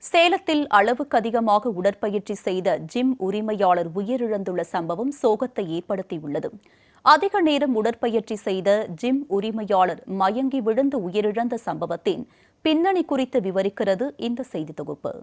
சேலத்தில் அளவுக்கு அதிகமாக உடற்பயிற்சி செய்த ஜிம் உரிமையாளர் உயிரிழந்துள்ள சம்பவம் சோகத்தை ஏற்படுத்தியுள்ளது. அதிக நேரம் உடற்பயிற்சி செய்த ஜிம் உரிமையாளர் மயங்கி விழுந்து உயிரிழந்த சம்பவத்தின் பின்னணி குறித்து விவரிக்கிறது இந்த செய்தி தொகுப்பு.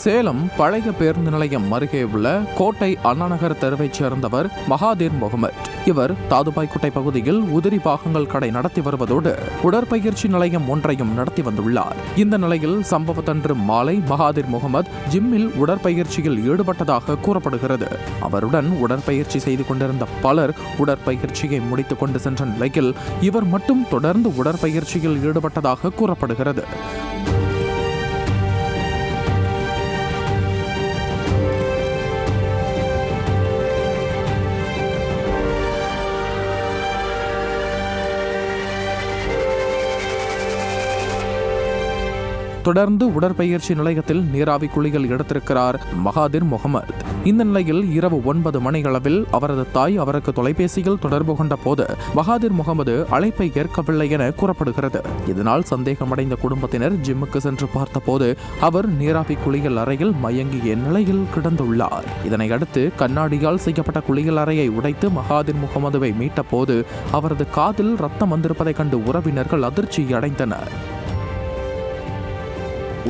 சேலம் பழைய பேருந்து நிலையம் அருகே உள்ள கோட்டை அண்ணாநகர் தெருவைச் சேர்ந்தவர் மகாதீர் முகமது. இவர் தாதுபாய்குட்டை பகுதியில் உதிரி பாகங்கள் கடை நடத்தி வருவதோடு உடற்பயிற்சி நிலையம் ஒன்றையும் நடத்தி வந்துள்ளார். இந்த நிலையில் சம்பவத்தன்று மாலை மகாதீர் முகமது ஜிம்மில் உடற்பயிற்சியில் ஈடுபட்டதாக கூறப்படுகிறது. அவருடன் உடற்பயிற்சி செய்து கொண்டிருந்த பலர் உடற்பயிற்சியை முடித்துக் கொண்டு சென்ற நிலையில் இவர் மட்டும் தொடர்ந்து உடற்பயிற்சியில் ஈடுபட்டதாக கூறப்படுகிறது. தொடர்ந்து உடற்பயிற்சி நிலையத்தில் நீராவி குளிகள் எடுத்திருக்கிறார் மகாதீர் முகமது. இந்த நிலையில் இரவு 9 மணியளவில் அவரது தாய் அவருக்கு தொலைபேசியில் தொடர்பு கொண்ட போது மகாதீர் முகமது அழைப்பை ஏற்கவில்லை என கூறப்படுகிறது. இதனால் சந்தேகமடைந்த குடும்பத்தினர் ஜிம்முக்கு சென்று பார்த்தபோது அவர் நீராவி குளியல் அறையில் மயங்கிய நிலையில் கிடந்துள்ளார். இதனையடுத்து கண்ணாடியால் செய்யப்பட்ட குளியல் அறையை உடைத்து மகாதீர் முகமதுவை மீட்ட போது அவரது காதில் ரத்தம் வந்திருப்பதை கண்டு உறவினர்கள் அதிர்ச்சி அடைந்தனர்.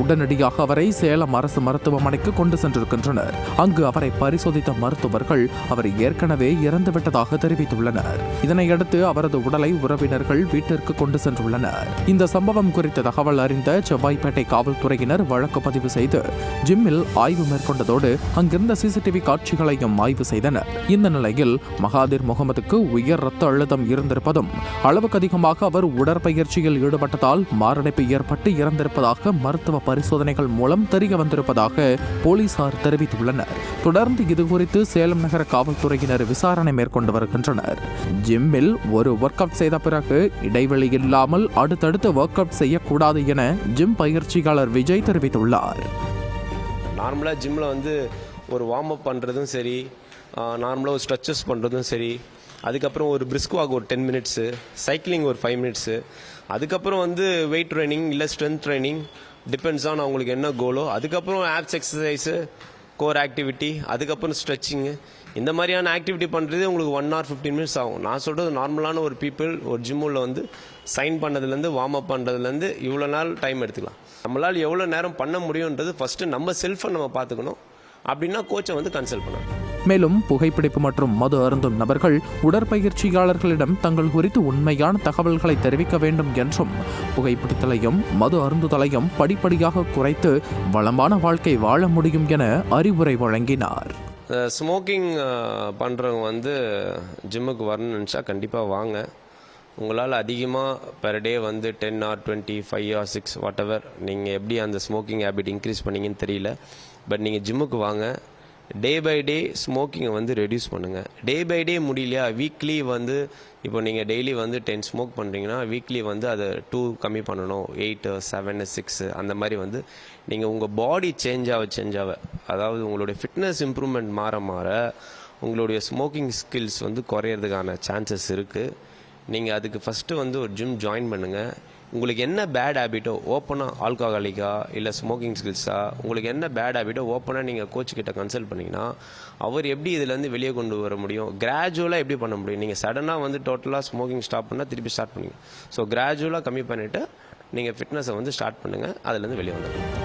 உடனடியாக அவரை சேலம் அரசு மருத்துவமனைக்கு கொண்டு சென்றிருக்கின்றனர். அங்கு அவரை பரிசோதித்த மருத்துவர்கள் அவர் ஏற்கனவே இறந்துவிட்டதாக தெரிவித்துள்ளனர். இதனையடுத்து அவரது உடலை உறவினர்கள் வீட்டிற்கு கொண்டு சென்றுள்ளனர். இந்த சம்பவம் குறித்த தகவல் அறிந்த செவ்வாய்ப்பேட்டை காவல்துறையினர் வழக்கு பதிவு செய்து ஜிம்மில் ஆய்வு மேற்கொண்டதோடு அங்கிருந்த சிசிடிவி காட்சிகளையும் ஆய்வு செய்தனர். இந்த நிலையில் மகாதீர் முகமதுக்கு உயர் ரத்த அழுத்தம் இருந்திருப்பதும் அளவுக்கு அதிகமாக அவர் உடற்பயிற்சியில் ஈடுபட்டதால் மாரடைப்பு ஏற்பட்டு இறந்திருப்பதாக மருத்துவ பரிசோதனைகள் மூலம் தெரிய வந்திருப்பதாக போலீசார் தெரிவித்துள்ளனர். தொடர்ந்து இதுகுறித்து சேலம் நகர காவல்துறையினர் விசாரணை மேற்கொண்டு வருகின்றனர். ஜிம்மில் ஒரு ஒர்க் அவுட் செய்த பிறகு இடைவெளி இல்லாமல் அடுத்தடுத்து ஒர்க் அவுட் செய்யக்கூடாது என ஜிம் பயிற்சியாளர் விஜய் தெரிவித்துள்ளார். நார்மலாக ஜிம்மில் ஒரு வார்ம் அப் பண்ணுறதும் சரி, நார்மலாக ஒரு ஸ்ட்ரெச்சஸ் பண்ணுறதும் சரி, அதுக்கப்புறம் ஒரு பிரிஸ்க் வாக் ஒரு 10 மினிட்ஸு, சைக்கிளிங் ஒரு 5 மினிட்ஸு, அதுக்கப்புறம் வெயிட் ட்ரைனிங் இல்லை ஸ்ட்ரென்த் ட்ரைனிங் டிபெண்ட்ஸ் ஆன் அவங்களுக்கு என்ன கோலோ, அதுக்கப்புறம் ஆப்ஸ் எக்ஸசைஸு, கோர் ஆக்டிவிட்டி, அதுக்கப்புறம் ஸ்ட்ரெச்சிங்கு, இந்த மாதிரியான ஆக்டிவிட்டி பண்ணுறது உங்களுக்கு 1 hour 15 minutes ஆகும். நான் சொல்கிறது நார்மலான ஒரு பீப்புள் ஒரு ஜிம்மில் சைன் பண்ணதுலேருந்து வார்ம் அப் பண்ணுறதுலேருந்து இவ்வளோ நாள் டைம் எடுத்துக்கலாம். நம்மளால் எவ்வளோ நேரம் பண்ண முடியுன்றது ஃபஸ்ட்டு நம்ம செல்ஃபை நம்ம பார்த்துக்கணும். அப்படின்னா கோச்சை கன்சல்ட் பண்ணணும். மேலும் புகைப்பிடிப்பு மற்றும் மது அருந்தும் நபர்கள் உடற்பயிற்சியாளர்களிடம் தங்கள் குறித்து உண்மையான தகவல்களை தெரிவிக்க வேண்டும் என்றும் புகைப்பிடித்தலையும் மது அருந்துதலையும் படிப்படியாக குறைத்து வளமான வாழ்க்கை வாழ முடியும் என அறிவுரை வழங்கினார். ஸ்மோக்கிங் பண்ணுறவங்க ஜிம்முக்கு வரணும்னு நினச்சா கண்டிப்பாக வாங்க. உங்களால் அதிகமாக per day 10 or 20, 5 or 6 whatever நீங்கள் எப்படி அந்த ஸ்மோக்கிங் ஹேபிட் இன்க்ரீஸ் பண்ணிங்கன்னு தெரியல. பட் நீங்கள் ஜிம்முக்கு வாங்க. டே பை டே ஸ்மோக்கிங்கை ரெடியூஸ் பண்ணுங்கள். டே பை டே முடியலையா வீக்லி இப்போ நீங்கள் டெய்லி 10 ஸ்மோக் பண்ணுறீங்கன்னா வீக்லி அதை 2 கம்மி பண்ணணும், 8, 7, 6 அந்த மாதிரி நீங்கள் உங்கள் பாடி சேஞ்ச் ஆக அதாவது உங்களுடைய ஃபிட்னஸ் இம்ப்ரூவ்மெண்ட் மாற உங்களுடைய ஸ்மோக்கிங் ஸ்கில்ஸ் குறையிறதுக்கான சான்சஸ் இருக்குது. நீங்கள் அதுக்கு ஃபஸ்ட்டு ஒரு ஜிம் ஜாயின் பண்ணுங்கள். உங்களுக்கு என்ன பேட் ஹேபிட்டோ ஓப்பனாக ஆல்கஹாலிக்கா இல்லை ஸ்மோக்கிங் ஸ்கில்ஸா உங்களுக்கு என்ன பேட் ஹேபிட்டோ ஓப்பனாக நீங்கள் கோச்சுக்கிட்ட கன்சல்ட் பண்ணிங்கன்னா அவர் எப்படி இதுலேருந்து வெளியே கொண்டு வர முடியும், கிராஜுவலாக எப்படி பண்ண முடியும். நீங்கள் சடனாக டோட்டலாக ஸ்மோக்கிங் ஸ்டாப் பண்ணால் திருப்பி ஸ்டார்ட் பண்ணுங்க. ஸோ கிராஜுவலாக கம்மி பண்ணிவிட்டு நீங்கள் ஃபிட்னஸை ஸ்டார்ட் பண்ணுங்கள், அதுலேருந்து வெளியே வந்துடுங்க.